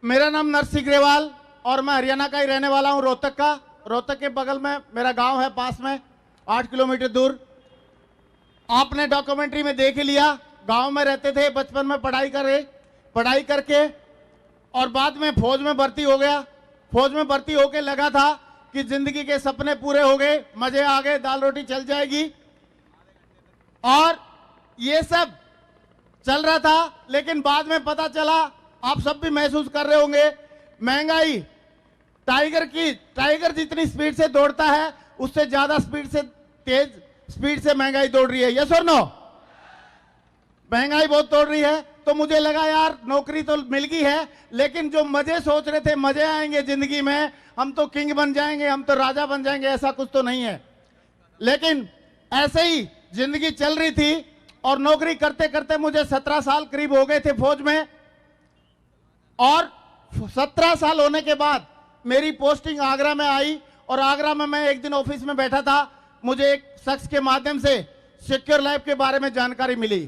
मेरा नाम नरसिंह ग्रेवाल और मैं हरियाणा का ही रहने वाला हूं, रोहतक का। रोहतक के बगल में मेरा गांव है, पास में 8 किलोमीटर दूर। आपने डॉक्यूमेंट्री में देख ही लिया, गांव में रहते थे, बचपन में पढ़ाई करके और बाद में फौज में भर्ती हो गया। फौज में भर्ती होके लगा था कि जिंदगी के सपने पूरे हो गए, मजे आ गए, दाल रोटी चल जाएगी और ये सब चल रहा था। लेकिन बाद में पता चला, आप सब भी महसूस कर रहे होंगे, महंगाई टाइगर जितनी स्पीड से दौड़ता है उससे ज्यादा तेज स्पीड से महंगाई दौड़ रही है। यस और नो? महंगाई बहुत दौड़ रही है। तो मुझे लगा यार नौकरी तो मिल गई है, लेकिन जो मजे सोच रहे थे, मजे आएंगे जिंदगी में, हम तो किंग बन जाएंगे, हम तो राजा बन जाएंगे, ऐसा कुछ तो नहीं है। लेकिन ऐसे ही जिंदगी चल रही थी और नौकरी करते करते मुझे 17 साल करीब हो गए थे फौज में। और 17 साल होने के बाद मेरी पोस्टिंग आगरा में आई और आगरा में मैं एक दिन ऑफिस में बैठा था, मुझे एक शख्स के माध्यम से सिक्योर लैब के बारे में जानकारी मिली।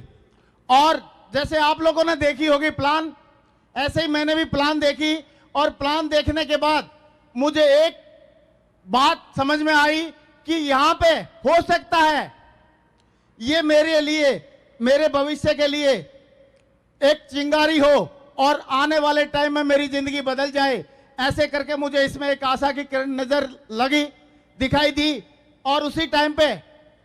और जैसे आप लोगों ने देखी होगी प्लान, ऐसे ही मैंने भी प्लान देखी और प्लान देखने के बाद मुझे एक बात समझ में आई कि यहां पे हो सकता है ये मेरे लिए, मेरे भविष्य के लिए एक चिंगारी हो और आने वाले टाइम में मेरी जिंदगी बदल जाए। ऐसे करके मुझे इसमें एक आशा की किरण नजर दिखाई दी और उसी टाइम पे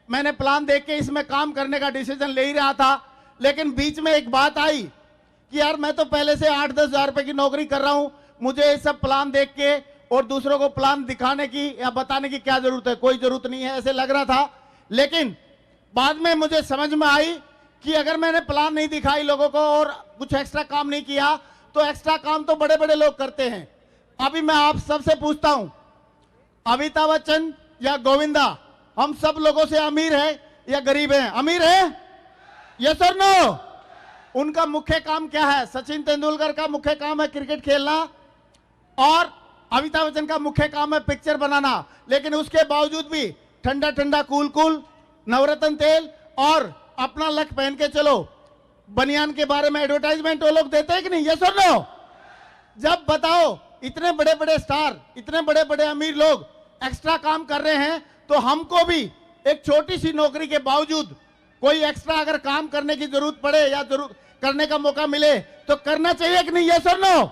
मैंने प्लान देख के इसमें काम करने का डिसीजन ले ही रहा था। लेकिन बीच में एक बात आई कि यार मैं तो पहले से 8-10 हजार रुपए की नौकरी कर रहा हूं, मुझे ये सब प्लान देख के और दूसरों को प्लान दिखाने की या बताने की क्या जरूरत है, कोई जरूरत नहीं है, ऐसे लग रहा था। लेकिन बाद में मुझे समझ में आई कि अगर मैंने प्लान नहीं दिखाई लोगों को और कुछ एक्स्ट्रा काम नहीं किया तो एक्स्ट्रा काम तो बड़े बड़े लोग करते हैं। अभी मैं आप सबसे पूछता हूं, अमिताभ बच्चन या गोविंदा, हम सब लोगों से अमीर है या गरीब है? अमीर है? यस और नो? उनका मुख्य काम क्या है? सचिन तेंदुलकर का मुख्य काम है क्रिकेट खेलना और अमिताभ बच्चन का मुख्य काम है पिक्चर बनाना। लेकिन उसके बावजूद भी ठंडा ठंडा कूल नवरत्न तेल और अपना लक पहन के चलो, बनियान के बारे में एडवर्टाइजमेंट वो लोग देते हैं कि नहीं? यस और नो? जब बताओ इतने बड़े बड़े स्टार, इतने बड़े बड़े अमीर लोग एक्स्ट्रा काम कर रहे हैं, तो हमको भी एक छोटी सी नौकरी के बावजूद कोई एक्स्ट्रा अगर काम करने की जरूरत पड़े या जरूर करने का मौका मिले तो करना चाहिए कि नहीं? यस और नो?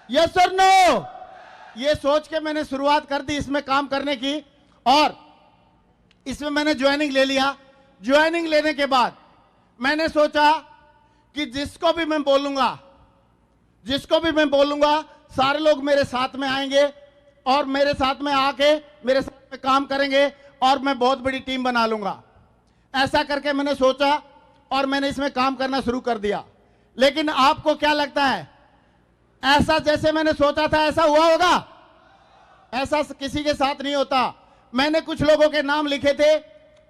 यस और नो? ये सोच के मैंने शुरुआत कर दी इसमें काम करने की और इसमें मैंने ज्वाइनिंग ले लिया। ज्वाइनिंग लेने के बाद मैंने सोचा कि जिसको भी मैं बोलूंगा सारे लोग मेरे साथ में आएंगे और मेरे साथ में आके मेरे साथ में काम करेंगे और मैं बहुत बड़ी टीम बना लूंगा। ऐसा करके मैंने सोचा और मैंने इसमें काम करना शुरू कर दिया। लेकिन आपको क्या लगता है, ऐसा जैसे मैंने सोचा था ऐसा हुआ होगा? ऐसा किसी के साथ नहीं होता। मैंने कुछ लोगों के नाम लिखे थे,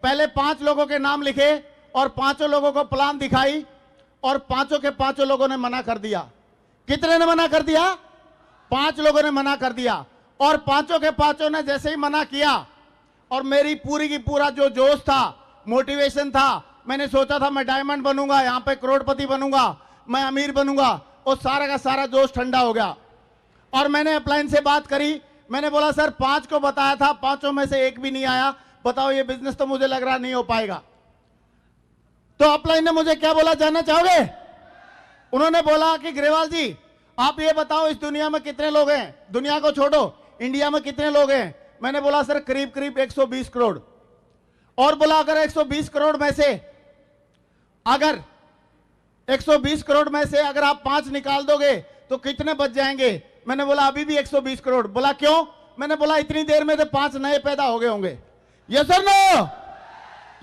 पहले 5 लोगों के नाम लिखे और 5 लोगों को प्लान दिखाई और 5 के 5 लोगों ने मना कर दिया। कितने ने मना कर दिया? 5 लोगों ने मना कर दिया। और 5 के 5 ने जैसे ही मना किया और मेरी पूरी की पूरा जो जोश था, मोटिवेशन था, मैंने सोचा था मैं डायमंड बनूंगा, यहां पे करोड़पति बनूंगा, मैं अमीर बनूंगा, और सारा का सारा जोश ठंडा हो गया। और मैंने अपलाइन से बात करी, मैंने बोला सर 5 को बताया था, 5 में से एक भी नहीं आया, बताओ ये बिजनेस तो मुझे लग रहा नहीं हो पाएगा। तो अपलाइन ने मुझे क्या बोला जानना चाहोगे? उन्होंने बोला कि ग्रेवाल जी आप ये बताओ इस दुनिया में कितने लोग हैं, दुनिया को छोड़ो इंडिया में कितने लोग हैं? मैंने बोला सर करीब करीब 120 करोड़। और बोला अगर 120 करोड़ में से अगर 120 करोड़ में से अगर आप 5 निकाल दोगे तो कितने बच जाएंगे? मैंने बोला अभी भी 120 करोड़। बोला क्यों? मैंने बोला इतनी देर में तो 5 नए पैदा हो गए होंगे। यस और नो?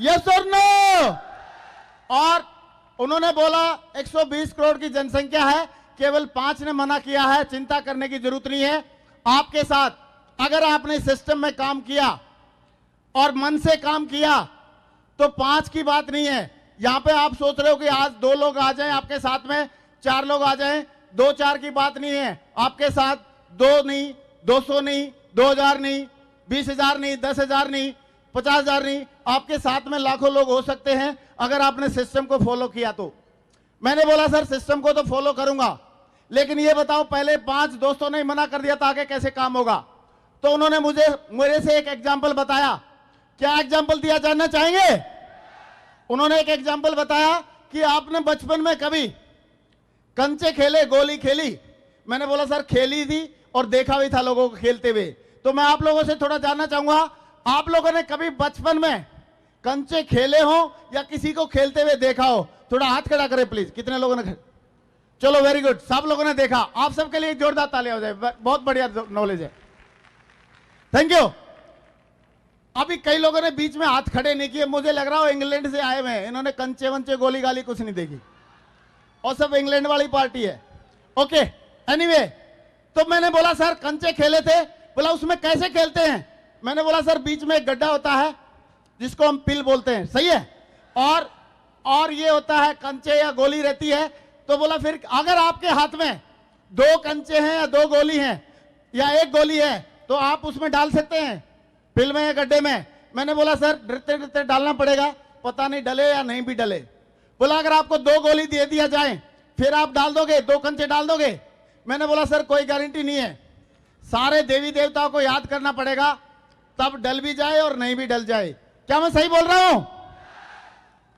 यस और नो? और उन्होंने बोला 120 करोड़ की जनसंख्या है, केवल 5 ने मना किया है, चिंता करने की जरूरत नहीं है। आपके साथ अगर आपने सिस्टम में काम किया और मन से काम किया तो 5 की बात नहीं है। यहां पे आप सोच रहे हो कि आज 2 लोग आ जाएं आपके साथ में, 4 लोग आ जाएं, 2-4 की बात नहीं है। आपके साथ 2 नहीं, 200 नहीं, 2000 नहीं, 20,000 नहीं, 10,000 नहीं, 50,000 नहीं, आपके साथ में लाखों लोग हो सकते हैं अगर आपने सिस्टम को फॉलो किया तो। मैंने बोला सर सिस्टम को तो फॉलो करूंगा, लेकिन ये बताओ, पहले 5 दोस्तों ने मना कर दिया था, आगे कैसे काम होगा? तो उन्होंने मेरे से एक एग्जाम्पल बताया। क्या एग्जाम्पल दिया जानना चाहेंगे? उन्होंने एक एग्जाम्पल बताया कि आपने बचपन में कभी कंचे खेले, गोली खेली? मैंने बोला सर खेली थी और देखा भी था लोगों को खेलते हुए। तो मैं आप लोगों से थोड़ा जानना चाहूंगा, आप लोगों ने कभी बचपन में कंचे खेले हो या किसी को खेलते हुए देखा हो? थोड़ा हाथ खड़ा करें प्लीज, कितने लोगों ने? चलो वेरी गुड, सब लोगों ने देखा। आप सबके लिए जोरदार तालियां हो जाए, बहुत बढ़िया नॉलेज है, थैंक यू। अभी कई लोगों ने बीच में हाथ खड़े नहीं किए, मुझे लग रहा हो इंग्लैंड से आए हुए हैं, इन्होंने कंचे वंचे गोली गाली कुछ नहीं देखी, और सब इंग्लैंड वाली पार्टी है। ओके, एनीवे, तो मैंने बोला सर कंचे खेले थे? बोला उसमें कैसे खेलते हैं? मैंने बोला सर बीच में एक गड्ढा होता है जिसको हम पिल बोलते हैं, सही है, और ये होता है कंचे या गोली रहती है। तो बोला फिर अगर आपके हाथ में 2 कंचे हैं या 2 गोली हैं या 1 गोली है तो आप उसमें डाल सकते हैं, पिल में या गड्ढे में? मैंने बोला सर डरते डरते डालना पड़ेगा, पता नहीं डले या नहीं भी डले। बोला अगर आपको 2 गोली दे दिया जाए फिर आप डाल दोगे, 2 कंचे डाल दोगे? मैंने बोला सर कोई गारंटी नहीं है, सारे देवी देवताओं को याद करना पड़ेगा, तब डल भी जाए और नहीं भी डल जाए। क्या मैं सही बोल रहा हूं?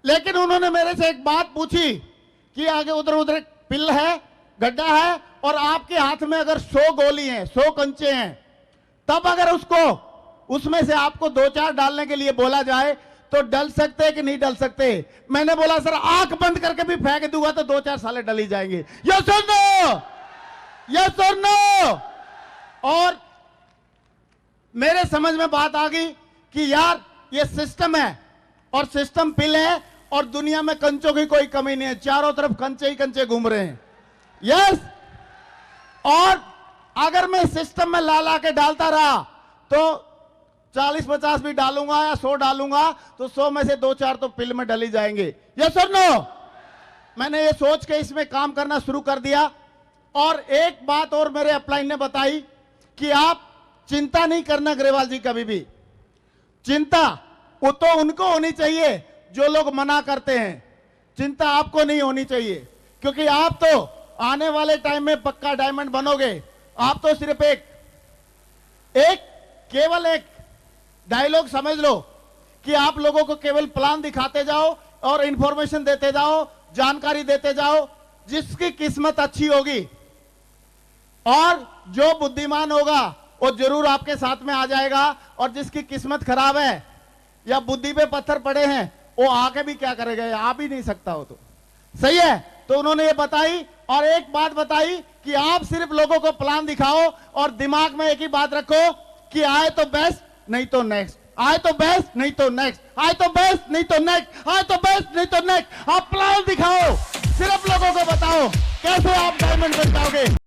लेकिन उन्होंने मेरे से एक बात पूछी कि आगे उधर पिल है, गड्ढा है, और आपके हाथ में अगर 100 गोली हैं, 100 कंचे हैं, तब अगर उसमें से आपको 2-4 डालने के लिए बोला जाए तो डल सकते कि नहीं डल सकते? मैंने बोला सर आंख बंद करके भी फेंक दूंगा तो 2-4 साले डल ही जाएंगे। यस और नो? यस और नो? और मेरे समझ में बात आ गई कि यार ये सिस्टम है और सिस्टम पिल है और दुनिया में कंचों की कोई कमी नहीं है, चारों तरफ कंचे ही कंचे घूम रहे हैं। यस, और अगर मैं सिस्टम में ला के डालता रहा तो 40-50 भी डालूंगा या 100 डालूंगा तो 100 में से 2-4 तो पिल में डल ही जाएंगे। यस और नो? मैंने ये सोच के इसमें काम करना शुरू कर दिया। और एक बात और मेरे अपलाइन ने बताई कि आप चिंता नहीं करना ग्रेवाल जी, कभी भी चिंता वो तो उनको होनी चाहिए जो लोग मना करते हैं, चिंता आपको नहीं होनी चाहिए, क्योंकि आप तो आने वाले टाइम में पक्का डायमंड बनोगे। आप तो सिर्फ केवल एक डायलॉग समझ लो कि आप लोगों को केवल प्लान दिखाते जाओ और इंफॉर्मेशन देते जाओ, जानकारी देते जाओ। जिसकी किस्मत अच्छी होगी और जो बुद्धिमान होगा वो जरूर आपके साथ में आ जाएगा, और जिसकी किस्मत खराब है या बुद्धि पे पत्थर पड़े हैं वो आके भी क्या करेगा, आ भी नहीं सकता हो। तो सही है। तो उन्होंने ये बताई, और एक बात बताई कि आप सिर्फ लोगों को प्लान दिखाओ और दिमाग में एक ही बात रखो कि आए तो बेस्ट नहीं तो नेक्स्ट, आए तो बेस्ट नहीं तो नेक्स्ट, आए तो बेस्ट नहीं तो नेक्स्ट, आए तो बेस्ट नहीं तो नेक्स्ट। आप प्लान दिखाओ, सिर्फ लोगों को बताओ कैसे आप डायमंड बन जाओगे।